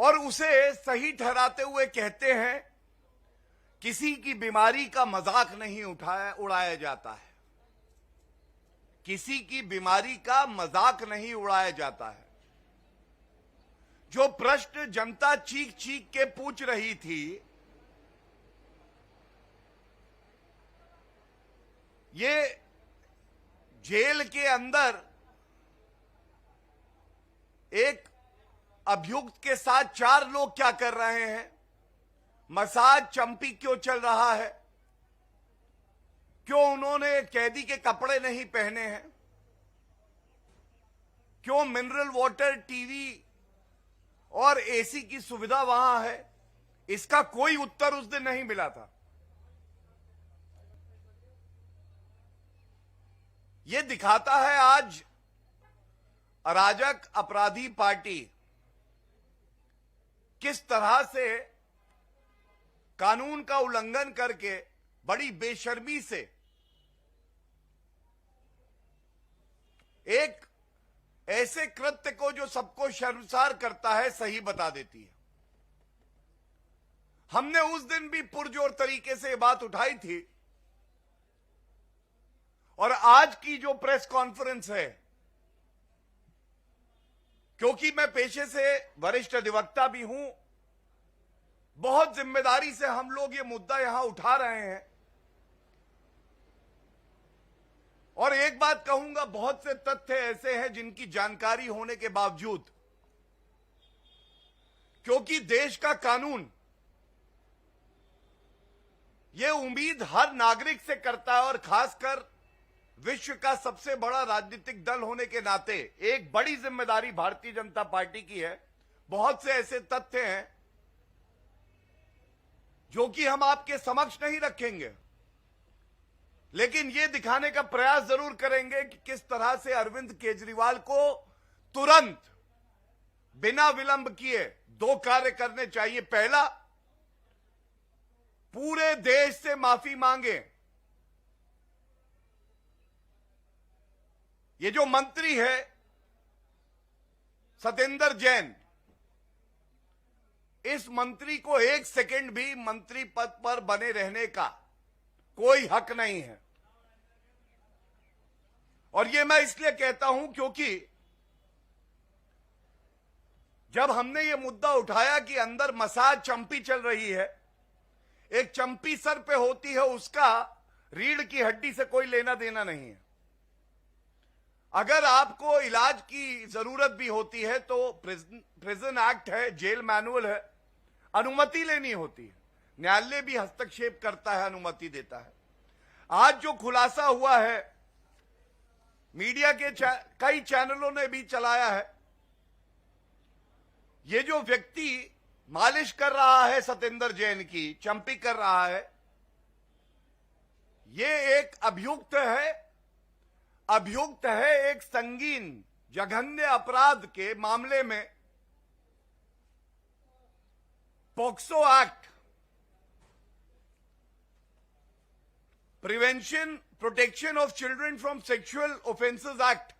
और उसे सही ठहराते हुए कहते हैं किसी की बीमारी का मजाक नहीं उड़ाया जाता है, किसी की बीमारी का मजाक नहीं उड़ाया जाता है। जो प्रश्न जनता चीख चीख के पूछ रही थी, ये जेल के अंदर एक अभियुक्त के साथ 4 लोग क्या कर रहे हैं, मसाज चंपी क्यों चल रहा है, क्यों उन्होंने कैदी के कपड़े नहीं पहने हैं, क्यों मिनरल वाटर, टीवी और एसी की सुविधा वहां है, इसका कोई उत्तर उस दिन नहीं मिला था। यह दिखाता है आज अराजक अपराधी पार्टी किस तरह से कानून का उल्लंघन करके बड़ी बेशर्मी से एक ऐसे कृत्य को जो सबको शर्मसार करता है सही बता देती है। हमने उस दिन भी पुरजोर तरीके से ये बात उठाई थी और आज की जो प्रेस कॉन्फ्रेंस है, क्योंकि मैं पेशे से वरिष्ठ अधिवक्ता भी हूं, बहुत जिम्मेदारी से हम लोग ये मुद्दा यहां उठा रहे हैं। और एक बात कहूंगा, बहुत से तथ्य ऐसे हैं जिनकी जानकारी होने के बावजूद, क्योंकि देश का कानून ये उम्मीद हर नागरिक से करता है और खासकर विश्व का सबसे बड़ा राजनीतिक दल होने के नाते एक बड़ी जिम्मेदारी भारतीय जनता पार्टी की है। बहुत से ऐसे तथ्य हैं जो कि हम आपके समक्ष नहीं रखेंगे, लेकिन ये दिखाने का प्रयास जरूर करेंगे कि किस तरह से अरविंद केजरीवाल को तुरंत बिना विलंब किए 2 कार्य करने चाहिए। पहला, पूरे देश से माफी मांगे। ये जो मंत्री है सतेंद्र जैन, इस मंत्री को 1 सेकंड भी मंत्री पद पर बने रहने का कोई हक नहीं है। और ये मैं इसलिए कहता हूं क्योंकि जब हमने ये मुद्दा उठाया कि अंदर मसाज चंपी चल रही है, एक चंपी सर पे होती है, उसका रीढ़ की हड्डी से कोई लेना देना नहीं है। अगर आपको इलाज की जरूरत भी होती है तो प्रिजन एक्ट है, जेल मैनुअल है, अनुमति लेनी होती है। न्यायालय भी हस्तक्षेप करता है, अनुमति देता है। आज जो खुलासा हुआ है, मीडिया के कई चैनलों ने भी चलाया है, ये जो व्यक्ति मालिश कर रहा है सतेंद्र जैन की, चंपी कर रहा है, ये एक अभियुक्त है एक संगीन जघन्य अपराध के मामले में। POCSO act, prevention protection of children from sexual offences act,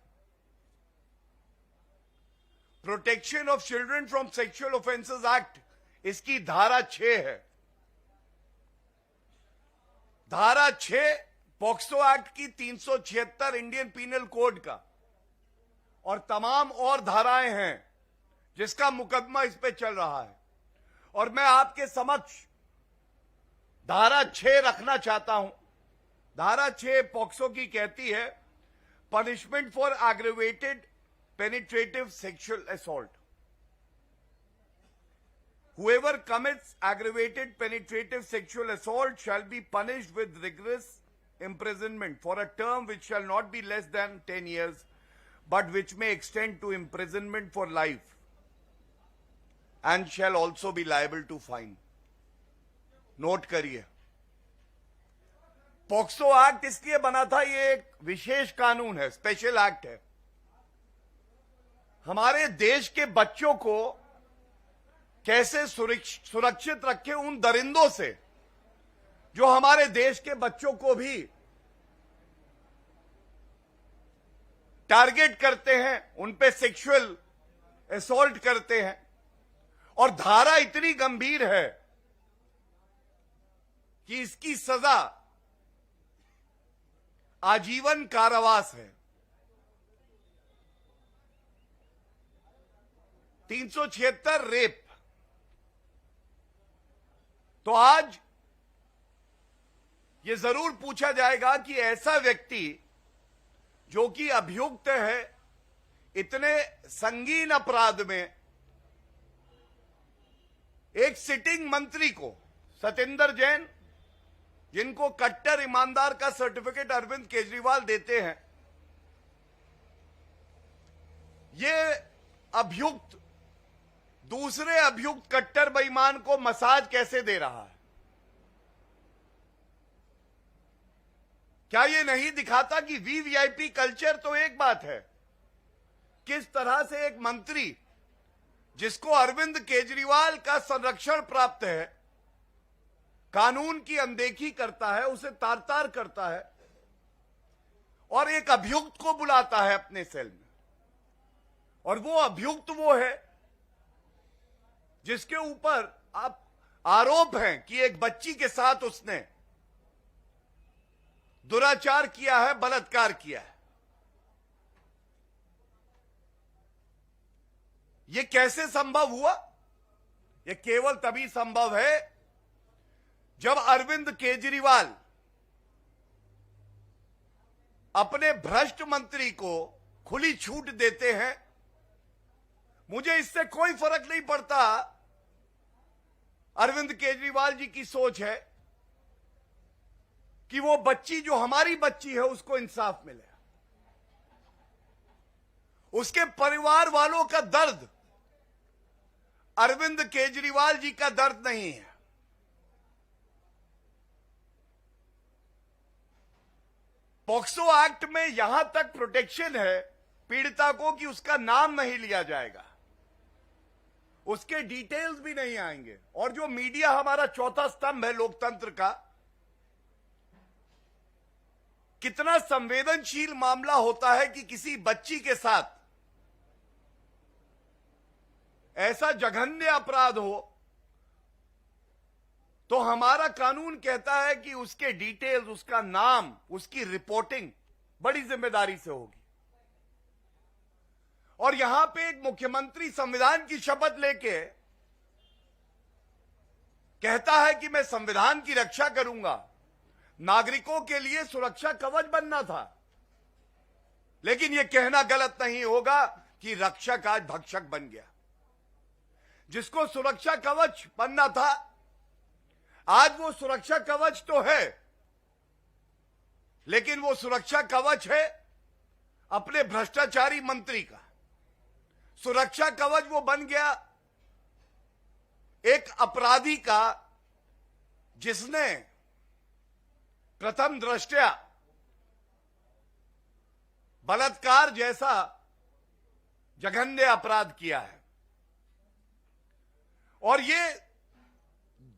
protection of children from sexual offences act, इसकी धारा 6 है। धारा 6 पॉक्सो एक्ट की 376 इंडियन पीनल कोड का, और तमाम और धाराएं हैं जिसका मुकदमा इस पे चल रहा है। और मैं आपके समक्ष धारा 6 रखना चाहता हूं। धारा 6 पॉक्सो की कहती है, punishment for aggravated penetrative sexual assault. Whoever commits aggravated penetrative sexual assault shall be punished with rigorous imprisonment for a term which shall not be less than 10 years, but which may extend to imprisonment for life, and shall also be liable to fine. Note करिए, POCSO act इसलिए बना था, ये एक विशेष कानून है, special act है। हमारे देश के बच्चों को कैसे सुरक्षित रखें उन दरिंदों से जो हमारे देश के बच्चों को भी टारगेट करते हैं, उन पे सेक्सुअल असॉल्ट करते हैं। और धारा इतनी गंभीर है कि इसकी सजा आजीवन कारावास है। 376 रेप। तो आज ये जरूर पूछा जाएगा कि ऐसा व्यक्ति जो कि अभियुक्त है इतने संगीन अपराध में, एक सिटिंग मंत्री को, सत्येंद्र जैन, जिनको कट्टर ईमानदार का सर्टिफिकेट अरविंद केजरीवाल देते हैं, ये अभियुक्त दूसरे अभियुक्त कट्टर बेईमान को मसाज कैसे दे रहा है? क्या ये नहीं दिखाता कि वीवीआईपी कल्चर तो एक बात है, किस तरह से एक मंत्री जिसको अरविंद केजरीवाल का संरक्षण प्राप्त है, कानून की अनदेखी करता है, उसे तार तार करता है और एक अभियुक्त को बुलाता है अपने सेल में। और वो अभियुक्त वो है जिसके ऊपर आप आरोप है कि एक बच्ची के साथ उसने दुराचार किया है, बलात्कार किया है। ये कैसे संभव हुआ? ये केवल तभी संभव है जब अरविंद केजरीवाल अपने भ्रष्ट मंत्री को खुली छूट देते हैं। मुझे इससे कोई फर्क नहीं पड़ता अरविंद केजरीवाल जी की सोच है कि वो बच्ची जो हमारी बच्ची है उसको इंसाफ मिले। उसके परिवार वालों का दर्द अरविंद केजरीवाल जी का दर्द नहीं है। पॉक्सो एक्ट में यहां तक प्रोटेक्शन है पीड़िता को कि उसका नाम नहीं लिया जाएगा, उसके डिटेल्स भी नहीं आएंगे। और जो मीडिया हमारा चौथा स्तंभ है लोकतंत्र का, कितना संवेदनशील मामला होता है कि किसी बच्ची के साथ ऐसा जघन्य अपराध हो तो हमारा कानून कहता है कि उसके डिटेल्स, उसका नाम, उसकी रिपोर्टिंग बड़ी जिम्मेदारी से होगी। और यहां पे एक मुख्यमंत्री संविधान की शपथ लेके कहता है कि मैं संविधान की रक्षा करूंगा, नागरिकों के लिए सुरक्षा कवच बनना था। लेकिन यह कहना गलत नहीं होगा कि रक्षक आज भक्षक बन गया। जिसको सुरक्षा कवच बनना था, आज वो सुरक्षा कवच तो है, लेकिन वो सुरक्षा कवच है अपने भ्रष्टाचारी मंत्री का। सुरक्षा कवच वो बन गया एक अपराधी का जिसने प्रथम दृष्टया बलात्कार जैसा जघन्य अपराध किया है। और ये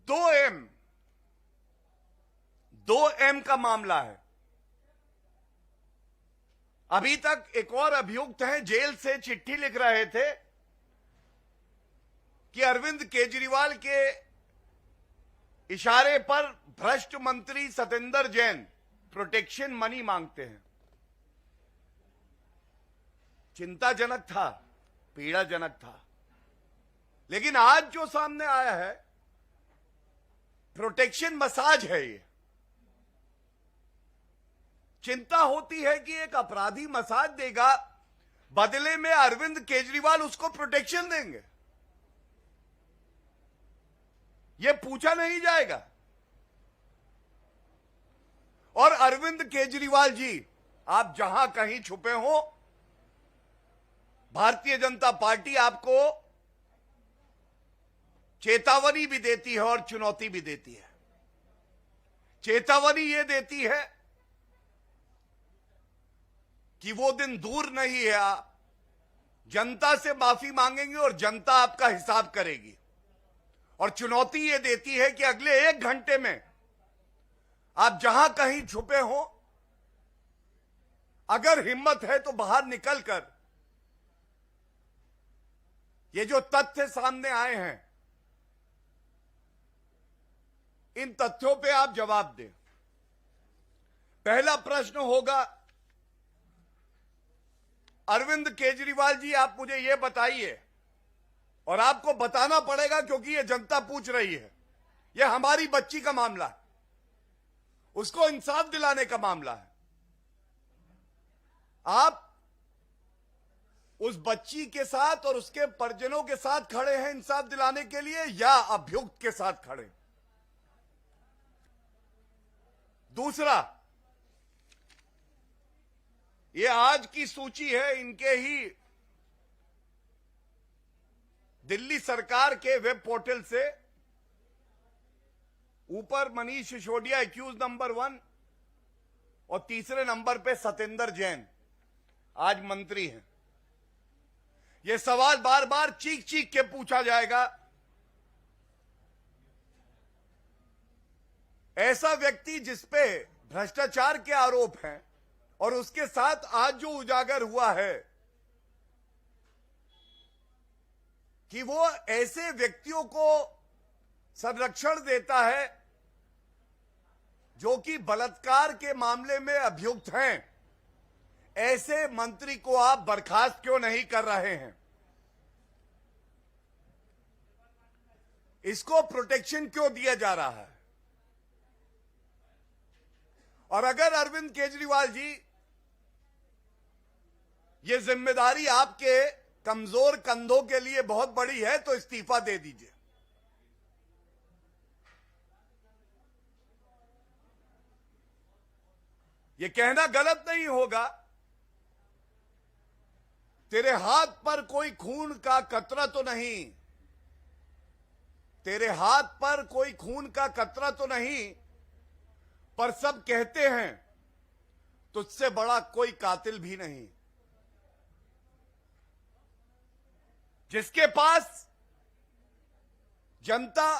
2M का मामला है। अभी तक एक और अभियुक्त हैं, जेल से चिट्ठी लिख रहे थे कि अरविंद केजरीवाल के इशारे पर भ्रष्ट मंत्री सत्येंद्र जैन प्रोटेक्शन मनी मांगते हैं। चिंताजनक था, पीड़ाजनक था। लेकिन आज जो सामने आया है प्रोटेक्शन मसाज है। ये चिंता होती है कि एक अपराधी मसाज देगा, बदले में अरविंद केजरीवाल उसको प्रोटेक्शन देंगे। यह पूछा नहीं जाएगा। और अरविंद केजरीवाल जी, आप जहां कहीं छुपे हो, भारतीय जनता पार्टी आपको चेतावनी भी देती है और चुनौती भी देती है। चेतावनी यह देती है कि वो दिन दूर नहीं है, आप जनता से माफी मांगेंगे और जनता आपका हिसाब करेगी। और चुनौती यह देती है कि अगले 1 घंटे में आप जहां कहीं छुपे हो, अगर हिम्मत है तो बाहर निकलकर ये जो तथ्य सामने आए हैं इन तथ्यों पे आप जवाब दें। पहला प्रश्न होगा, अरविंद केजरीवाल जी, आप मुझे यह बताइए, और आपको बताना पड़ेगा क्योंकि यह जनता पूछ रही है, यह हमारी बच्ची का मामला है, उसको इंसाफ दिलाने का मामला है। आप उस बच्ची के साथ और उसके परिजनों के साथ खड़े हैं इंसाफ दिलाने के लिए, या अभियुक्त के साथ खड़े? दूसरा, ये आज की सूची है इनके ही दिल्ली सरकार के वेब पोर्टल से। ऊपर मनीष सिसोदिया एक्यूज नंबर 1 और तीसरे नंबर पे सतेंद्र जैन आज मंत्री हैं। यह सवाल बार बार चीख चीख के पूछा जाएगा, ऐसा व्यक्ति जिसपे भ्रष्टाचार के आरोप हैं और उसके साथ आज जो उजागर हुआ है कि वो ऐसे व्यक्तियों को संरक्षण देता है जो कि बलात्कार के मामले में अभियुक्त हैं, ऐसे मंत्री को आप बर्खास्त क्यों नहीं कर रहे हैं? इसको प्रोटेक्शन क्यों दिया जा रहा है? और अगर अरविंद केजरीवाल जी ये जिम्मेदारी आपके कमजोर कंधों के लिए बहुत बड़ी है तो इस्तीफा दे दीजिए। ये कहना गलत नहीं होगा, तेरे हाथ पर कोई खून का कतरा तो नहीं, तेरे हाथ पर कोई खून का कतरा तो नहीं, पर सब कहते हैं तुझसे बड़ा कोई कातिल भी नहीं। जिसके पास जनता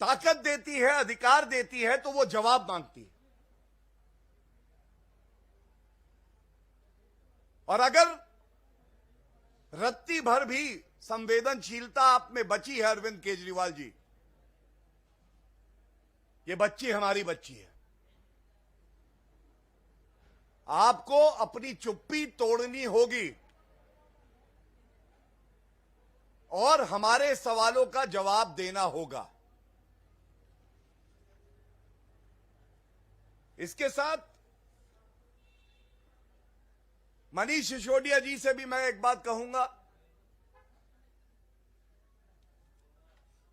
ताकत देती है, अधिकार देती है, तो वो जवाब मांगती है। और अगर रत्ती भर भी संवेदनशीलता आप में बची है अरविंद केजरीवाल जी, ये बच्ची हमारी बच्ची है। आपको अपनी चुप्पी तोड़नी होगी और हमारे सवालों का जवाब देना होगा। इसके साथ मनीष सिसोदिया जी से भी मैं एक बात कहूंगा,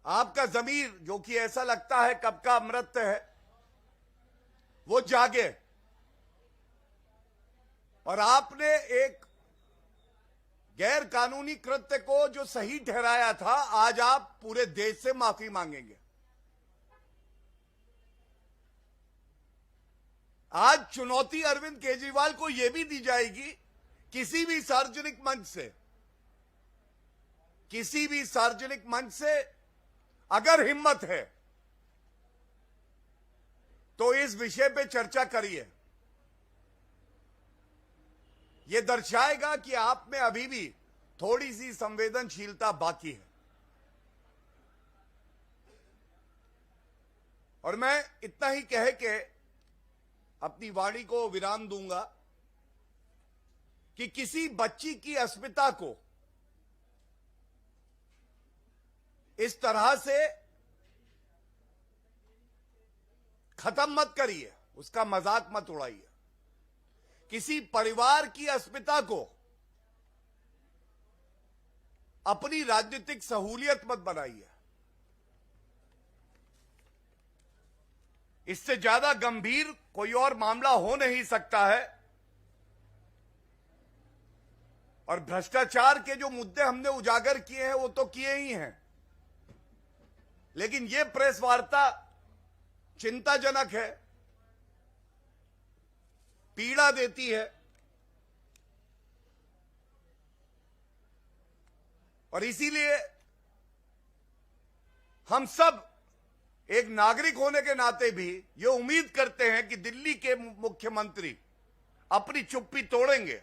आपका जमीर जो कि ऐसा लगता है कब का अमृत है, वो जागे और आपने एक गैर कानूनी कृत्य को जो सही ठहराया था, आज आप पूरे देश से माफी मांगेंगे। आज चुनौती अरविंद केजरीवाल को यह भी दी जाएगी, किसी भी सार्वजनिक मंच से अगर हिम्मत है तो इस विषय पे चर्चा करिए। यह दर्शाएगा कि आप में अभी भी थोड़ी सी संवेदनशीलता बाकी है। और मैं इतना ही कह के अपनी वाणी को विराम दूंगा कि किसी बच्ची की अस्मिता को इस तरह से खत्म मत करिए, उसका मजाक मत उड़ाइए। किसी परिवार की अस्मिता को अपनी राजनीतिक सहूलियत मत बनाइए। इससे ज्यादा गंभीर कोई और मामला हो नहीं सकता है। और भ्रष्टाचार के जो मुद्दे हमने उजागर किए हैं वो तो किए ही हैं, लेकिन ये प्रेस वार्ता चिंताजनक है, पीड़ा देती है। और इसीलिए हम सब एक नागरिक होने के नाते भी ये उम्मीद करते हैं कि दिल्ली के मुख्यमंत्री अपनी चुप्पी तोड़ेंगे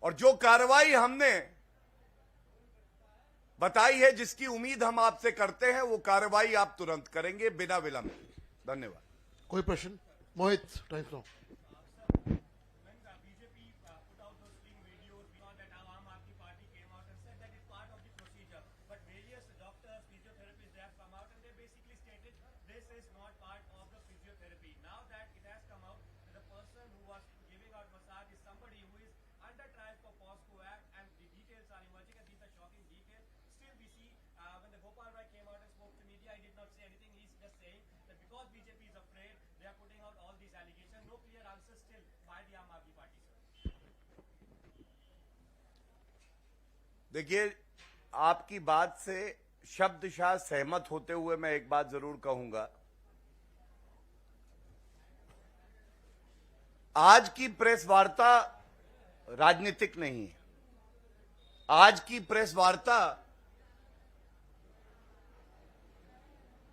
और जो कार्रवाई हमने बताई है, जिसकी उम्मीद हम आपसे करते हैं वो कार्रवाई आप तुरंत करेंगे बिना विलंब। धन्यवाद। कोई प्रश्न? मोहित, टाइम्स नाउ। देखिए, आपकी बात से शब्दशः सहमत होते हुए मैं एक बात जरूर कहूंगा। आज की प्रेस वार्ता राजनीतिक नहीं है। आज की प्रेस वार्ता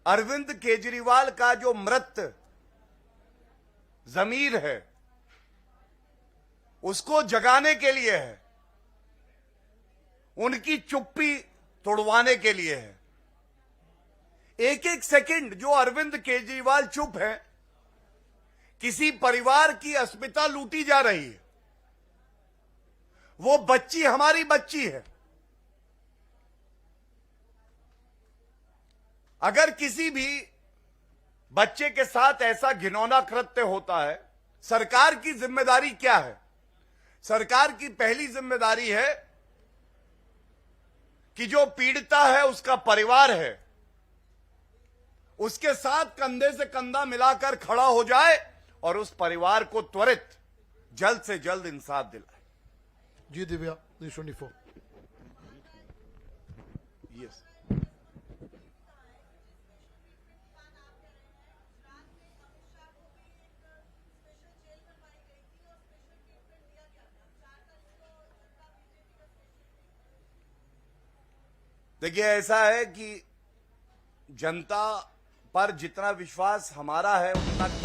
अरविंद केजरीवाल का जो मृत जमीर है उसको जगाने के लिए है, उनकी चुप्पी तोड़वाने के लिए है। एक एक सेकंड जो अरविंद केजरीवाल चुप है, किसी परिवार की अस्मिता लूटी जा रही है। वो बच्ची हमारी बच्ची है। अगर किसी भी बच्चे के साथ ऐसा घिनौना कृत्य होता है, सरकार की जिम्मेदारी क्या है? सरकार की पहली जिम्मेदारी है कि जो पीड़िता है उसका परिवार है, उसके साथ कंधे से कंधा मिलाकर खड़ा हो जाए और उस परिवार को त्वरित जल्द से जल्द इंसाफ दिलाए। जी दिव्या, न्यूज़ 24। यस। देखिए, ऐसा है कि जनता पर जितना विश्वास हमारा है उतना